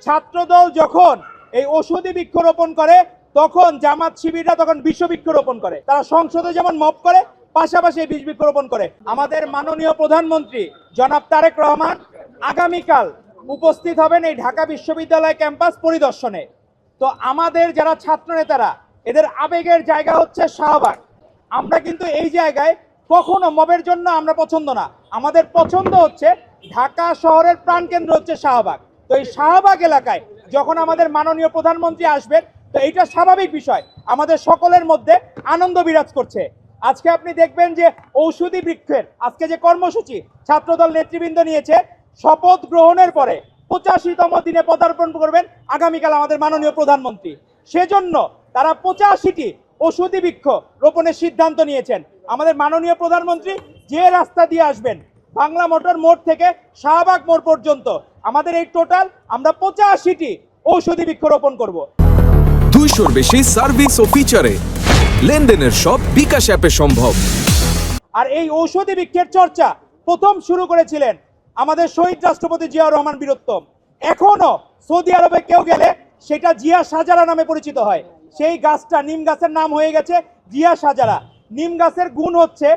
ছাত্রদল যখন এই ওষুধি বৃক্ষরোপণ করে তখন জামাত শিবিররা তখন বিশ্ব বৃক্ষরোপণ করে। তারা সংসদে যেমন মব করে, পাশাপাশি এই বৃক্ষরোপণ করে। আমাদের মাননীয় প্রধানমন্ত্রী জনাব তারেক রহমান আগামীকাল উপস্থিত হবেন এই ঢাকা বিশ্ববিদ্যালয় ক্যাম্পাস পরিদর্শনে। তো আমাদের যারা ছাত্র নেতারা, এদের আবেগের জায়গা হচ্ছে শাহবাগ। আমরা কিন্তু এই জায়গায় কখনো মবের জন্য আমরা পছন্দ না, আমাদের পছন্দ হচ্ছে ঢাকা শহরের প্রাণকেন্দ্র হচ্ছে শাহবাগ। তো এই শাহবাগ এলাকায় যখন আমাদের মাননীয় প্রধানমন্ত্রী আসবেন, তো এইটা স্বাভাবিক বিষয়, আমাদের সকলের মধ্যে আনন্দ বিরাজ করছে। আজকে আপনি দেখবেন যে ঔষধি বৃক্ষের আজকে যে কর্মসূচি ছাত্রদল নেতৃবৃন্দ নিয়েছে, শপথ গ্রহণের পরে 85তম দিনে পদার্পণ করবেন আগামীকাল আমাদের মাননীয় প্রধানমন্ত্রী। সেজন্য তারা 85টি ওষুধি বৃক্ষ রোপণের সিদ্ধান্ত নিয়েছেন। আমাদের মাননীয় প্রধানমন্ত্রী যে রাস্তা দিয়ে আসবেন বাংলা মোটর মোড় থেকে শাহবাগ মোড় পর্যন্ত, আমাদের এই টোটাল আমরা 85টি ঔষধি বৃক্ষ রোপণ করব। 200-র বেশি সার্ভিস ও ফিচারে লেনদেনের সব বিকাশ অ্যাপে সম্ভব। আর এই ঔষধি বৃক্ষের চর্চা প্রথম শুরু করেছিলেন আমাদের শহীদ রাষ্ট্রপতি জিয়াউর রহমান বীরোত্তম। এখনো সৌদি আরবে কেউ গেলে সেটা জিয়া সাজারা নামে পরিচিত হয়। সেই গাছটা, নিম গাছের নাম হয়ে গেছে জিয়া সাজারা। নিম গাছের গুণ হচ্ছে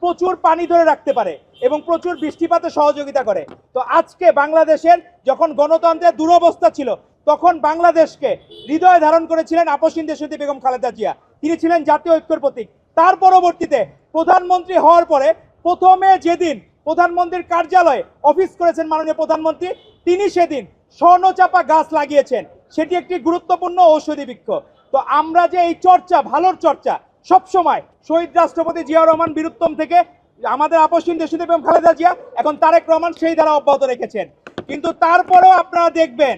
প্রচুর পানি ধরে রাখতে পারে এবং প্রচুর বৃষ্টিপাতে সহযোগিতা করে। তো আজকে বাংলাদেশের যখন গণতন্ত্রের দুরবস্থা ছিল, তখন বাংলাদেশকে হৃদয়ে ধারণ করেছিলেন আপসহীন দেশনেত্রী বেগম খালেদা জিয়া। তিনি ছিলেন জাতীয় ঐক্যের প্রতীক। তার পরবর্তীতে প্রধানমন্ত্রী হওয়ার পরে প্রথমে যেদিন প্রধানমন্ত্রীর কার্যালয়ে অফিস করেছেন মাননীয় প্রধানমন্ত্রী, তিনি সেদিন স্বর্ণচাপা গাছ লাগিয়েছেন। সেটি একটি গুরুত্বপূর্ণ ঔষধি বৃক্ষ। তো আমরা যে এই চর্চা, ভালোর চর্চা সবসময় শহীদ রাষ্ট্রপতি জিয়াউর রহমান বীরোত্তম থেকে আমাদের আপসহীন দেশনেত্রী বেগম খালেদা জিয়া, এখন তারেক রহমান সেই ধারা অব্যাহত রেখেছেন। কিন্তু তারপরেও আপনারা দেখবেন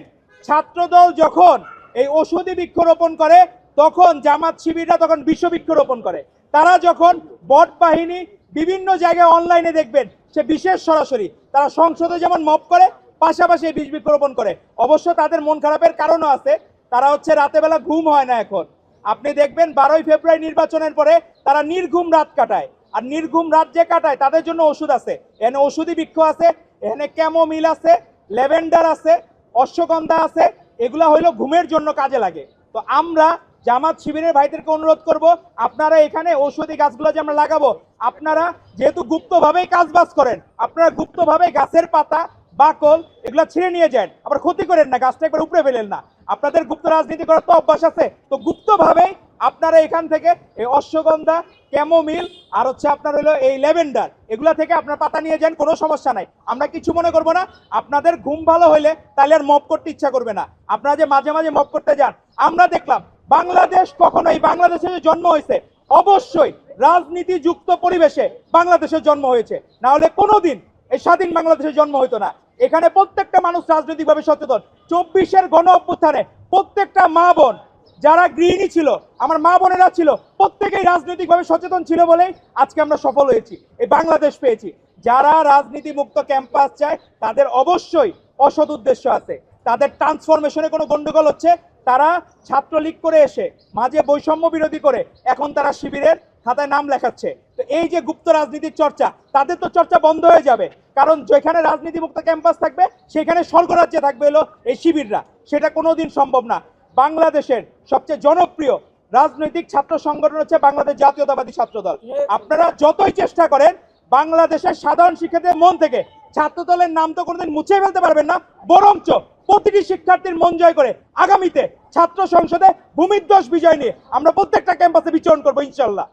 ছাত্রদল যখন এই ওষুধি বৃক্ষরোপণ করে তখন জামাত শিবিররা তখন বিশ্ব বৃক্ষরোপণ করে। তারা যখন বট বাহিনী বিভিন্ন জায়গায় অনলাইনে দেখবেন সে বিশেষ সরাসরি তারা সংসদে যেমন মব করে, পাশাপাশি এই বৃক্ষরোপণ করে। অবশ্য তাদের মন খারাপের কারণও আছে, তারা হচ্ছে রাতেবেলা ঘুম হয় না। এখন আপনি দেখবেন 12ই ফেব্রুয়ারি নির্বাচনের পরে তারা নির্ঘুম রাত কাটায়। আর নির্ঘুম রাত যে কাটায় তাদের জন্য ওষুধ আছে, এখানে ওষুধি বৃক্ষ আছে, এখানে ক্যামোমিল আছে, ল্যাভেন্ডার আছে, অশ্বগন্ধা আছে। এগুলা হইলো ঘুমের জন্য কাজে লাগে। তো আমরা জামাত শিবিরের ভাইদেরকে অনুরোধ করব, আপনারা এখানে ঔষধি গাছগুলো যে আমরা লাগাবো, আপনারা যেহেতু গুপ্তভাবেই কাজবাজ করেন, আপনারা গুপ্তভাবে গাছের পাতা, বাকল এগুলো ছিঁড়ে নিয়ে যান, আবার ক্ষতি করেন না, গাছটা একবার উপরে ফেলেন না। আপনাদের গুপ্ত রাজনীতি করার তো অভ্যাস আছে, তো গুপ্তভাবেই আপনারা এখান থেকে এই অশ্বগন্ধা, ক্যামোমিল আর হচ্ছে আপনার হলো এই ল্যাভেন্ডার, এগুলা থেকে আপনার পাতা নিয়ে যান, কোনো সমস্যা নাই, আমরা কিছু মনে করব না। আপনাদের ঘুম ভালো হইলে তাহলে আর মব করতে ইচ্ছা করবে না। আপনারা যে মাঝে মাঝে মব করতে যান, আমরা দেখলাম বাংলাদেশ কখনো, এই বাংলাদেশে যে জন্ম হয়েছে অবশ্যই রাজনীতি যুক্ত পরিবেশে বাংলাদেশের জন্ম হয়েছে, না হলে কোনোদিন এই স্বাধীন বাংলাদেশের জন্ম হইতো না। এখানে প্রত্যেকটা মানুষ রাজনৈতিকভাবে সচেতন। 24-এর গণ অভ্যুত্থানে প্রত্যেকটা মা বোন যারা গৃহিণী ছিল, আমার মা বোনেরা ছিল, প্রত্যেকেই রাজনৈতিকভাবে সচেতন ছিল বলেই আজকে আমরা সফল হয়েছি, এই বাংলাদেশ পেয়েছি। যারা রাজনীতি মুক্ত ক্যাম্পাস চায় তাদের অবশ্যই অসৎ উদ্দেশ্য আছে, তাদের ট্রান্সফরমেশনে কোনো গন্ডগোল হচ্ছে। তারা ছাত্রলীগ করে এসে মাঝে বৈষম্য বিরোধী করে এখন তারা শিবিরের খাতায় নাম লেখাচ্ছে। তো এই যে গুপ্ত রাজনীতির চর্চা, তাদের তো চর্চা বন্ধ হয়ে যাবে, কারণ যেখানে রাজনীতি মুক্ত ক্যাম্পাস থাকবে সেখানে স্বর্গরাজ্যে থাকবে হলো এই শিবিররা। সেটা কোনোদিন সম্ভব না। বাংলাদেশের সবচেয়ে জনপ্রিয় রাজনৈতিক ছাত্র সংগঠন হচ্ছে বাংলাদেশ জাতীয়তাবাদী ছাত্রদল। আপনারা যতই চেষ্টা করেন বাংলাদেশের সাধারণ শিক্ষার্থীদের মন থেকে ছাত্রদলের নাম তো কোনোদিন মুছে ফেলতে পারবেন না, বরঞ্চ প্রতিটি শিক্ষার্থীর মন জয় করে আগামীতে ছাত্র সংসদে ভূমিধ্বস বিজয় নিয়ে আমরা প্রত্যেকটা ক্যাম্পাসে বিচরণ করবো ইনশাল্লাহ।